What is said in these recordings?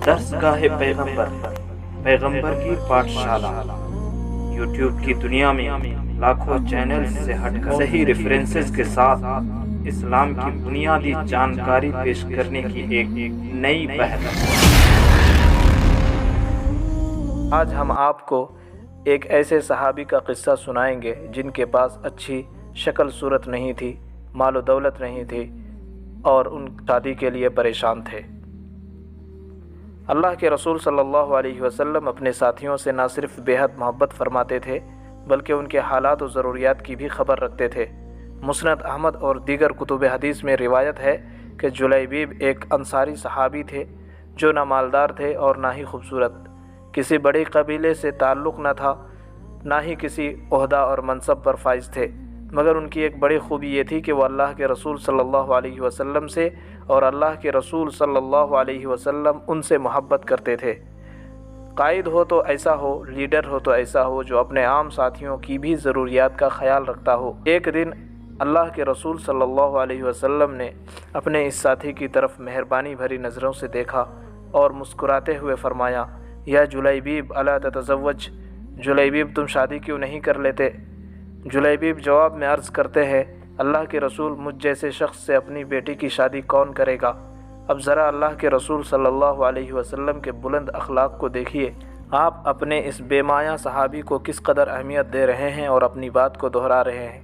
درسگاہ پیغمبر، پیغمبر کی پاٹھشالہ۔ یوٹیوب کی دنیا میں لاکھوں چینلز سے ہٹ کر صحیح ریفرنسز کے ساتھ اسلام کی بنیادی جانکاری پیش کرنے کی ایک نئی پہل۔ آج ہم آپ کو ایک ایسے صحابی کا قصہ سنائیں گے جن کے پاس اچھی شکل صورت نہیں تھی، مال و دولت نہیں تھی اور ان شادی کے لیے پریشان تھے۔ اللہ کے رسول صلی اللہ علیہ وسلم اپنے ساتھیوں سے نہ صرف بے حد محبت فرماتے تھے بلکہ ان کے حالات و ضروریات کی بھی خبر رکھتے تھے۔ مسند احمد اور دیگر کتب حدیث میں روایت ہے کہ جلیبیب ایک انصاری صحابی تھے جو نہ مالدار تھے اور نہ ہی خوبصورت، کسی بڑے قبیلے سے تعلق نہ تھا، نہ ہی کسی عہدہ اور منصب پر فائز تھے، مگر ان کی ایک بڑی خوبی یہ تھی کہ وہ اللہ کے رسول صلی اللہ علیہ وسلم سے اور اللہ کے رسول صلی اللہ علیہ وسلم ان سے محبت کرتے تھے۔ قائد ہو تو ایسا ہو، لیڈر ہو تو ایسا ہو جو اپنے عام ساتھیوں کی بھی ضروریات کا خیال رکھتا ہو۔ ایک دن اللہ کے رسول صلی اللہ علیہ وسلم نے اپنے اس ساتھی کی طرف مہربانی بھری نظروں سے دیکھا اور مسکراتے ہوئے فرمایا، یا جلیبیب الا تتزوج، جلیبیب تم شادی کیوں نہیں کر لیتے؟ جلیبیب جواب میں عرض کرتے ہیں، اللہ کے رسول مجھ جیسے شخص سے اپنی بیٹی کی شادی کون کرے گا؟ اب ذرا اللہ کے رسول صلی اللہ علیہ وسلم کے بلند اخلاق کو دیکھیے، آپ اپنے اس بے مایہ صحابی کو کس قدر اہمیت دے رہے ہیں اور اپنی بات کو دہرا رہے ہیں۔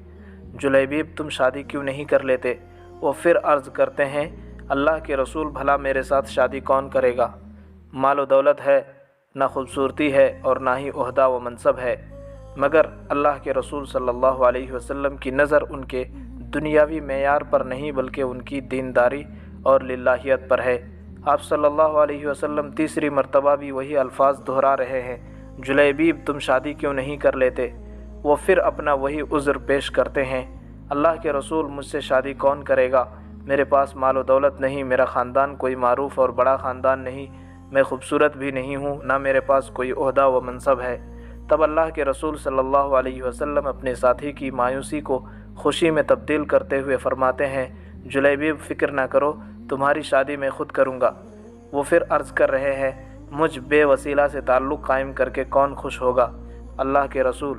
جلیبیب تم شادی کیوں نہیں کر لیتے؟ وہ پھر عرض کرتے ہیں، اللہ کے رسول بھلا میرے ساتھ شادی کون کرے گا؟ مال و دولت ہے، نہ خوبصورتی ہے اور نہ ہی عہدہ و منصب ہے، مگر اللہ کے رسول صلی اللہ علیہ وسلم کی نظر ان کے دنیاوی معیار پر نہیں بلکہ ان کی دینداری اور للہیت پر ہے۔ آپ صلی اللہ علیہ وسلم تیسری مرتبہ بھی وہی الفاظ دہرا رہے ہیں، جلیبیب تم شادی کیوں نہیں کر لیتے؟ وہ پھر اپنا وہی عذر پیش کرتے ہیں، اللہ کے رسول مجھ سے شادی کون کرے گا؟ میرے پاس مال و دولت نہیں، میرا خاندان کوئی معروف اور بڑا خاندان نہیں، میں خوبصورت بھی نہیں ہوں، نہ میرے پاس کوئی عہدہ و منصب ہے۔ تب اللہ کے رسول صلی اللہ علیہ وسلم اپنے ساتھی کی مایوسی کو خوشی میں تبدیل کرتے ہوئے فرماتے ہیں، جلیبیب فکر نہ کرو، تمہاری شادی میں خود کروں گا۔ وہ پھر عرض کر رہے ہیں، مجھ بے وسیلہ سے تعلق قائم کر کے کون خوش ہوگا؟ اللہ کے رسول،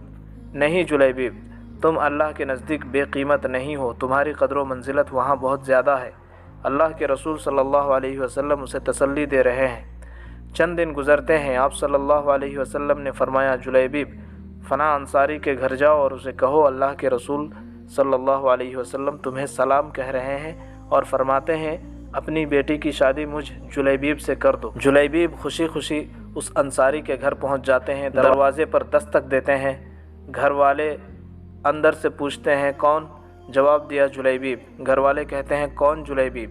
نہیں جلیبیب، تم اللہ کے نزدیک بے قیمت نہیں ہو، تمہاری قدر و منزلت وہاں بہت زیادہ ہے۔ اللہ کے رسول صلی اللہ علیہ وسلم اسے تسلی دے رہے ہیں۔ چند دن گزرتے ہیں، آپ صلی اللہ علیہ وسلم نے فرمایا، جلیبیب فلاں انصاری کے گھر جاؤ اور اسے کہو اللہ کے رسول صلی اللہ علیہ وسلم تمہیں سلام کہہ رہے ہیں اور فرماتے ہیں اپنی بیٹی کی شادی مجھ جلیبیب سے کر دو۔ جلیبیب خوشی خوشی اس انصاری کے گھر پہنچ جاتے ہیں، دروازے پر دستک دیتے ہیں، گھر والے اندر سے پوچھتے ہیں کون؟ جواب دیا جلیبیب۔ گھر والے کہتے ہیں کون جلیبیب؟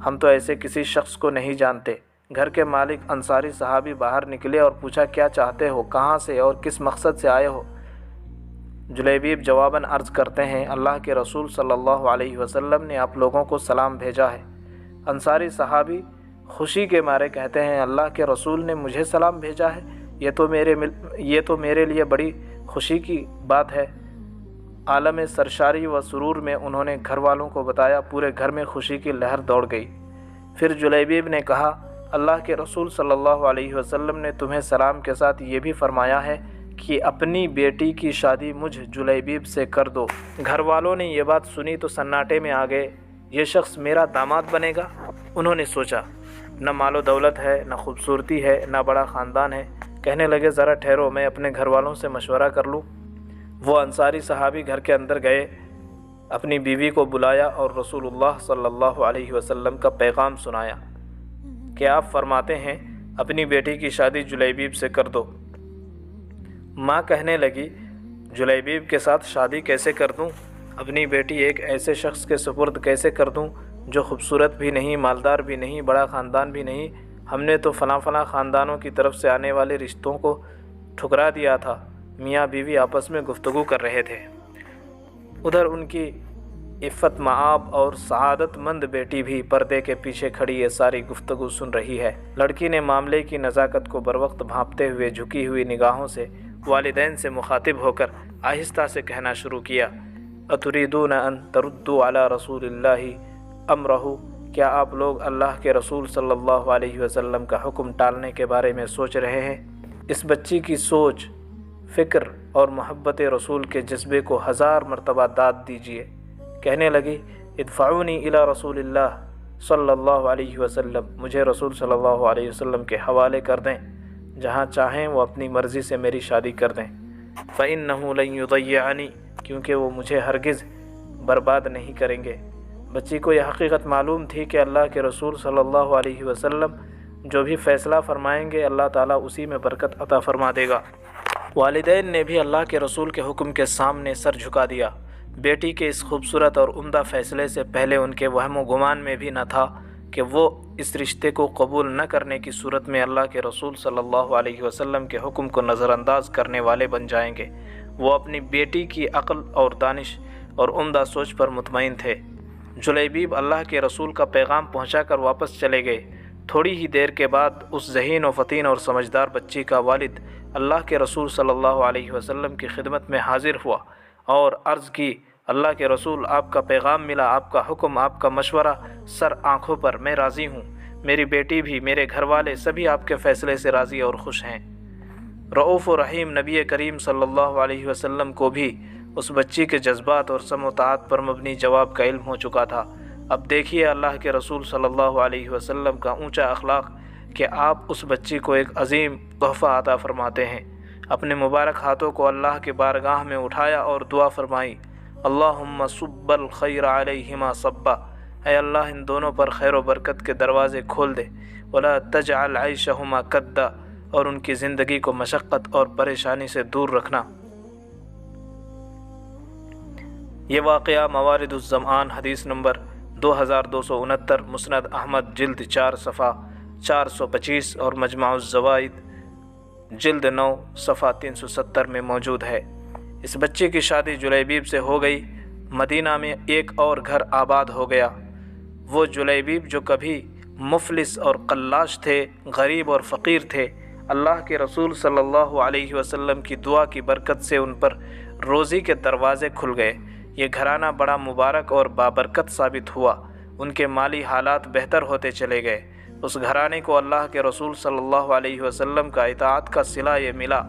ہم تو ایسے کسی شخص کو نہیں جانتے۔ گھر کے مالک انصاری صحابی باہر نکلے اور پوچھا کیا چاہتے ہو، کہاں سے اور کس مقصد سے آئے ہو؟ جلیبیب جواباً عرض کرتے ہیں، اللہ کے رسول صلی اللہ علیہ وسلم نے آپ لوگوں کو سلام بھیجا ہے۔ انصاری صحابی خوشی کے مارے کہتے ہیں، اللہ کے رسول نے مجھے سلام بھیجا ہے، یہ تو میرے لیے بڑی خوشی کی بات ہے۔ عالم سرشاری و سرور میں انہوں نے گھر والوں کو بتایا، پورے گھر میں خوشی کی لہر دوڑ گئی۔ پھر جلیبیب نے کہا، اللہ کے رسول صلی اللہ علیہ وسلم نے تمہیں سلام کے ساتھ یہ بھی فرمایا ہے کہ اپنی بیٹی کی شادی مجھ جلیبیب سے کر دو۔ گھر والوں نے یہ بات سنی تو سناٹے میں آ گئے، یہ شخص میرا داماد بنے گا؟ انہوں نے سوچا، نہ مال و دولت ہے، نہ خوبصورتی ہے، نہ بڑا خاندان ہے۔ کہنے لگے ذرا ٹھہرو، میں اپنے گھر والوں سے مشورہ کر لوں۔ وہ انصاری صحابی گھر کے اندر گئے، اپنی بیوی کو بلایا اور رسول اللہ صلی اللہ علیہ وسلم کا پیغام سنایا کہ آپ فرماتے ہیں اپنی بیٹی کی شادی جلیبیب سے کر دو۔ ماں کہنے لگی، جلیبیب کے ساتھ شادی کیسے کر دوں؟ اپنی بیٹی ایک ایسے شخص کے سپرد کیسے کر دوں جو خوبصورت بھی نہیں، مالدار بھی نہیں، بڑا خاندان بھی نہیں؟ ہم نے تو فلاں فلاں خاندانوں کی طرف سے آنے والے رشتوں کو ٹھکرا دیا تھا۔ میاں بیوی آپس میں گفتگو کر رہے تھے، ادھر ان کی عفت مآب اور سعادت مند بیٹی بھی پردے کے پیچھے کھڑی یہ ساری گفتگو سن رہی ہے۔ لڑکی نے معاملے کی نزاکت کو بروقت بھانپتے ہوئے جھکی ہوئی نگاہوں سے والدین سے مخاطب ہو کر آہستہ سے کہنا شروع کیا، اتریدون ان تردوا علی رسول اللہ امرہ، کیا آپ لوگ اللہ کے رسول صلی اللہ علیہ وسلم کا حکم ٹالنے کے بارے میں سوچ رہے ہیں؟ اس بچی کی سوچ، فکر اور محبت رسول کے جذبے کو 1000 مرتبہ داد دیجیے۔ کہنے لگی، ادفعونی الی رسول اللہ صلی اللہ علیہ وسلم، مجھے رسول صلی اللہ علیہ وسلم کے حوالے کر دیں، جہاں چاہیں وہ اپنی مرضی سے میری شادی کر دیں۔ فإنہ لن یضیعنی، کیونکہ وہ مجھے ہرگز برباد نہیں کریں گے۔ بچی کو یہ حقیقت معلوم تھی کہ اللہ کے رسول صلی اللہ علیہ وسلم جو بھی فیصلہ فرمائیں گے اللہ تعالیٰ اسی میں برکت عطا فرما دے گا۔ والدین نے بھی اللہ کے رسول کے حکم کے سامنے سر جھکا دیا۔ بیٹی کے اس خوبصورت اور عمدہ فیصلے سے پہلے ان کے وہم و گمان میں بھی نہ تھا کہ وہ اس رشتے کو قبول نہ کرنے کی صورت میں اللہ کے رسول صلی اللہ علیہ وسلم کے حکم کو نظر انداز کرنے والے بن جائیں گے۔ وہ اپنی بیٹی کی عقل اور دانش اور عمدہ سوچ پر مطمئن تھے۔ جلیبیب اللہ کے رسول کا پیغام پہنچا کر واپس چلے گئے۔ تھوڑی ہی دیر کے بعد اس ذہین و فطین اور سمجھدار بچی کا والد اللہ کے رسول صلی اللہ علیہ وسلم کی خدمت میں حاضر ہوا اور عرض کی، اللہ کے رسول، آپ کا پیغام ملا، آپ کا حکم، آپ کا مشورہ سر آنکھوں پر، میں راضی ہوں۔ میری بیٹی بھی، میرے گھر والے سبھی آپ کے فیصلے سے راضی اور خوش ہیں۔ رؤوف و رحیم نبی کریم صلی اللہ علیہ وسلم کو بھی اس بچی کے جذبات اور سمع و طاعت پر مبنی جواب کا علم ہو چکا تھا۔ اب دیکھیے اللہ کے رسول صلی اللہ علیہ وسلم کا اونچا اخلاق کہ آپ اس بچی کو ایک عظیم تحفہ عطا فرماتے ہیں۔ اپنے مبارک ہاتھوں کو اللہ کے بارگاہ میں اٹھایا اور دعا فرمائی، اللہم صب الخیر علیہما صبا، اے اللہ ان دونوں پر خیر و برکت کے دروازے کھول دے، ولا تجعل عیشہما کدا، اور ان کی زندگی کو مشقت اور پریشانی سے دور رکھنا۔ یہ واقعہ موارد الزمان حدیث نمبر 2269، مسند احمد جلد 4 صفحہ 425 اور مجمع الزوائد جلد 9 صفحہ 370 میں موجود ہے۔ اس بچے کی شادی جلیبیب سے ہو گئی۔ مدینہ میں ایک اور گھر آباد ہو گیا۔ وہ جلیبیب جو کبھی مفلس اور قلاش تھے، غریب اور فقیر تھے، اللہ کے رسول صلی اللہ علیہ وسلم کی دعا کی برکت سے ان پر روزی کے دروازے کھل گئے۔ یہ گھرانہ بڑا مبارک اور بابرکت ثابت ہوا۔ ان کے مالی حالات بہتر ہوتے چلے گئے۔ اس گھرانے کو اللہ کے رسول صلی اللہ علیہ وسلم کا اطاعت کا صلہ یہ ملا۔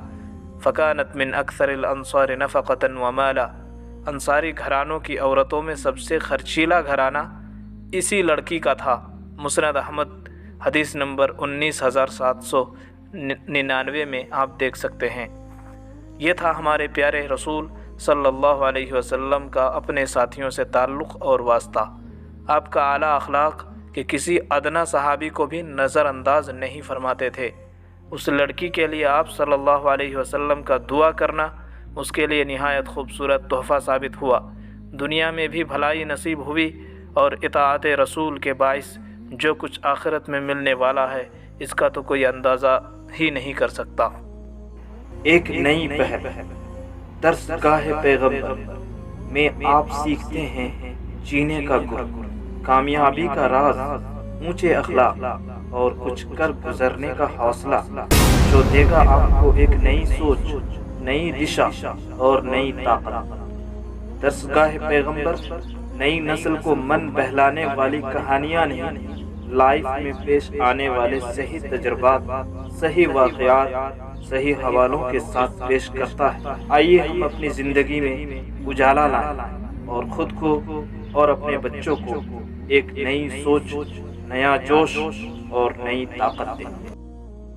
فکانت من اکثر الانصار نفقۃ ومالا، انصاری گھرانوں کی عورتوں میں سب سے خرچیلا گھرانہ اسی لڑکی کا تھا۔ مسند احمد حدیث نمبر 19799 میں آپ دیکھ سکتے ہیں۔ یہ تھا ہمارے پیارے رسول صلی اللہ علیہ وسلم کا اپنے ساتھیوں سے تعلق اور واسطہ۔ آپ کا اعلیٰ اخلاق کہ کسی ادنا صحابی کو بھی نظر انداز نہیں فرماتے تھے۔ اس لڑکی کے لیے آپ صلی اللہ علیہ وسلم کا دعا کرنا اس کے لیے نہایت خوبصورت تحفہ ثابت ہوا۔ دنیا میں بھی بھلائی نصیب ہوئی اور اطاعت رسول کے باعث جو کچھ آخرت میں ملنے والا ہے اس کا تو کوئی اندازہ ہی نہیں کر سکتا۔ ایک نئی پہل، درس گاہ پیغمبر میں آپ سیکھتے ہیں جینے کا گر، کامیابی کا راز، اونچے اخلاق اور کچھ کر گزرنے کا حوصلہ، جو دے گا آپ کو ایک نئی سوچ، نئی دشا اور نئی طاقت۔ درس گاہ پیغمبر نئی نسل کو من بہلانے والی کہانیاں نہیں، لائف میں پیش آنے والے صحیح تجربات، صحیح واقعات، صحیح حوالوں کے ساتھ پیش کرتا ہے۔ آئیے ہم اپنی زندگی میں اجالا لائیں اور خود کو اور اپنے بچوں کو ایک نئی سوچ، نیا جوش اور نئی طاقت دیں۔